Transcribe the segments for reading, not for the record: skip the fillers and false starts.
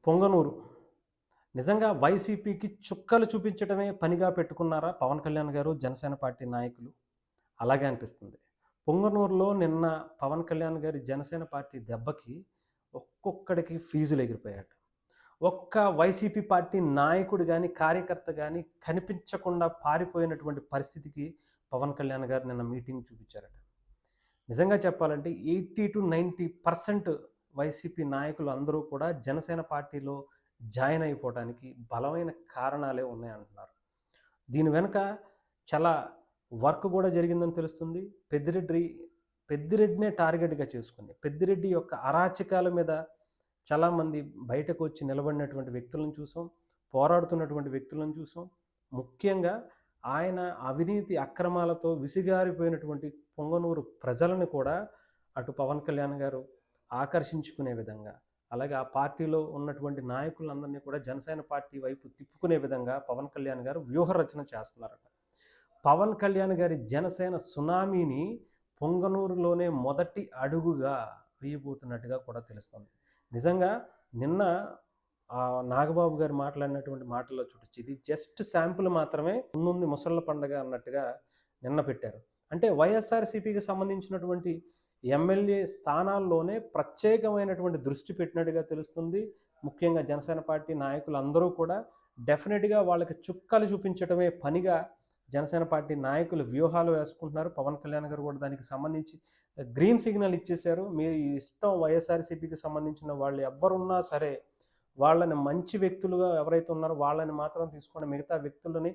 పొంగనూరు. నిజంగా వైసీపీకి చుక్కలు చూపించడమే పనిగా పెట్టుకున్నారా పవన్ కళ్యాణ్ గారు, జనసేన పార్టీ నాయకులు? అలాగే అనిపిస్తుంది. పొంగనూరులో నిన్న పవన్ కళ్యాణ్ గారి జనసేన పార్టీ దెబ్బకి ఒక్కొక్కడికి ఫీజులు ఎగిరిపోయాట. ఒక్క వైసీపీ పార్టీ నాయకుడు గాని, కార్యకర్త గాని కనిపించకుండా పారిపోయినటువంటి పరిస్థితికి పవన్ కళ్యాణ్ గారు నిన్న మీటింగ్ చూపించారట. నిజంగా చెప్పాలంటే 80-90% వైసీపీ నాయకులు అందరూ కూడా జనసేన పార్టీలో జాయిన్ అయిపోవడానికి బలమైన కారణాలే ఉన్నాయంటున్నారు. దీని వెనుక చాలా వర్క్ కూడా జరిగిందని తెలుస్తుంది. పెద్దిరెడ్డినే టార్గెట్‌గా చేసుకుంది. పెద్దిరెడ్డి యొక్క అరాచకాల మీద చాలామంది బయటకు వచ్చి నిలబడినటువంటి వ్యక్తులను చూసాం. పోరాడుతున్నటువంటి వ్యక్తులను చూసాం. ముఖ్యంగా ఆయన అవినీతి అక్రమాలతో విసిగారిపోయినటువంటి పొంగనూరు ప్రజలను కూడా అటు పవన్ కళ్యాణ్ గారు ఆకర్షించుకునే విధంగా, అలాగే ఆ పార్టీలో ఉన్నటువంటి నాయకులందరినీ కూడా జనసేన పార్టీ వైపు తిప్పుకునే విధంగా పవన్ కళ్యాణ్ గారు వ్యూహరచన చేస్తున్నారట. పవన్ కళ్యాణ్ గారి జనసేన సునామీని పొంగనూరులోనే మొదటి అడుగుగా వేయబోతున్నట్టుగా కూడా తెలుస్తుంది. నిజంగా నిన్న నాగబాబు గారు మాట్లాడినటువంటి మాటల్లో చూడొచ్చు. ఇది జస్ట్ శాంపుల్ మాత్రమే. ముందుంది ముసళ్ళ పండగ అన్నట్టుగా నిన్న పెట్టారు. అంటే వైఎస్ఆర్‌సీపీకి సంబంధించినటువంటి ఎమ్మెల్యే స్థానాల్లోనే ప్రత్యేకమైనటువంటి దృష్టి పెట్టినట్టుగా తెలుస్తుంది. ముఖ్యంగా జనసేన పార్టీ నాయకులందరూ కూడా డెఫినెట్‌గా వాళ్ళకి చుక్కలు చూపించడమే పనిగా జనసేన పార్టీ నాయకులు వ్యూహాలు వేసుకుంటున్నారు. పవన్ కళ్యాణ్ గారు కూడా దానికి సంబంధించి గ్రీన్ సిగ్నల్ ఇచ్చేశారు. మీ ఇష్టం వైఎస్ఆర్‌సీపీకి సంబంధించిన వాళ్ళు ఎవ్వరున్నా సరే, వాళ్ళని మంచి వ్యక్తులుగా ఎవరైతే ఉన్నారో వాళ్ళని మాత్రం తీసుకోండి. మిగతా వ్యక్తులని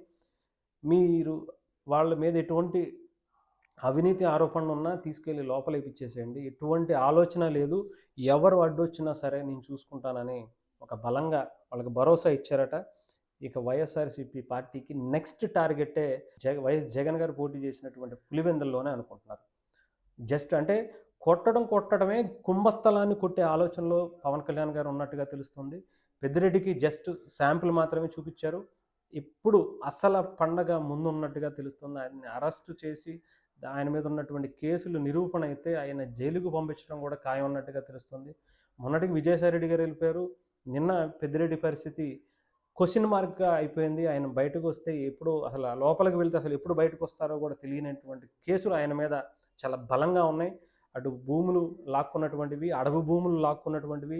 మీరు వాళ్ళ మీద ఎటువంటి అవినీతి ఆరోపణలున్నా తీసుకెళ్ళి లోపలేపిచ్చేసేయండి. ఎటువంటి ఆలోచన లేదు. ఎవరు అడ్డొచ్చినా సరే నేను చూసుకుంటానని ఒక బలంగా వాళ్ళకి భరోసా ఇచ్చారట. ఇక వైఎస్ఆర్‌సీపీ పార్టీకి నెక్స్ట్ టార్గెటే వైఎస్ జగన్ గారు పోటీ చేసినటువంటి పులివెందుల్లోనే అనుకుంటున్నారు. జస్ట్ అంటే కొట్టడమే కుంభస్థలాన్ని కొట్టే ఆలోచనలో పవన్ కళ్యాణ్ గారు ఉన్నట్టుగా తెలుస్తుంది. పెద్దిరెడ్డికి జస్ట్ శాంపుల్ మాత్రమే చూపిచ్చారు. ఇప్పుడు అసల పండగ ముందున్నట్టుగా తెలుస్తుంది. ఆయన్ని అరెస్టు చేసి ఆయన మీద ఉన్నటువంటి కేసులు నిరూపణ అయితే ఆయన జైలుకు పంపించడం కూడా ఖాయం అన్నట్టుగా తెలుస్తుంది. మొన్నటికి విజయసాయిరెడ్డి గారు వెళ్ళిపోయారు. నిన్న పెద్దిరెడ్డి పరిస్థితి క్వెషన్ మార్క్‌గా అయిపోయింది. ఆయన బయటకు వస్తే ఎప్పుడు అసలు లోపలికి వెళ్తే అసలు ఎప్పుడు బయటకు వస్తారో కూడా తెలియనటువంటి కేసులు ఆయన మీద చాలా బలంగా ఉన్నాయి. అటు భూములు లాక్కున్నటువంటివి, అడవి భూములు లాక్కున్నటువంటివి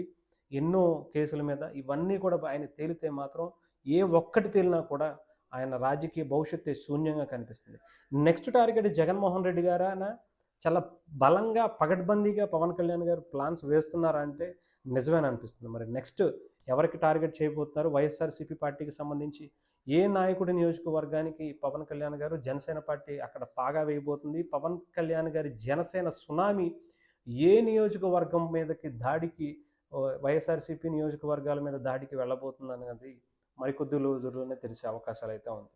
ఎన్నో కేసుల మీద ఇవన్నీ కూడా ఆయన తేలితే మాత్రం ఏ ఒక్కటి తేలినా కూడా ఆయన రాజకీయ భవిష్యత్తు శూన్యంగా కనిపిస్తుంది. నెక్స్ట్ టార్గెట్ జగన్మోహన్ రెడ్డి గారానా చాలా బలంగా పకడ్బందీగా పవన్ కళ్యాణ్ గారు ప్లాన్స్ వేస్తున్నారా అంటే నిజమేననిపిస్తుంది. మరి నెక్స్ట్ ఎవరికి టార్గెట్ చేయబోతున్నారు? వైఎస్ఆర్‌సీపీ పార్టీకి సంబంధించి ఏ నాయకుడి నియోజకవర్గానికి పవన్ కళ్యాణ్ గారు జనసేన పార్టీ అక్కడ పాగా వేయబోతుంది? పవన్ కళ్యాణ్ గారి జనసేన సునామీ ఏ నియోజకవర్గం మీదకి దాడికి వైఎస్ఆర్‌సీపీ నియోజకవర్గాల మీద దాడికి వెళ్ళబోతుందన్నది మరికొద్ది రోజుల్లోనే తెలిసే అవకాశాలైతే ఉంది.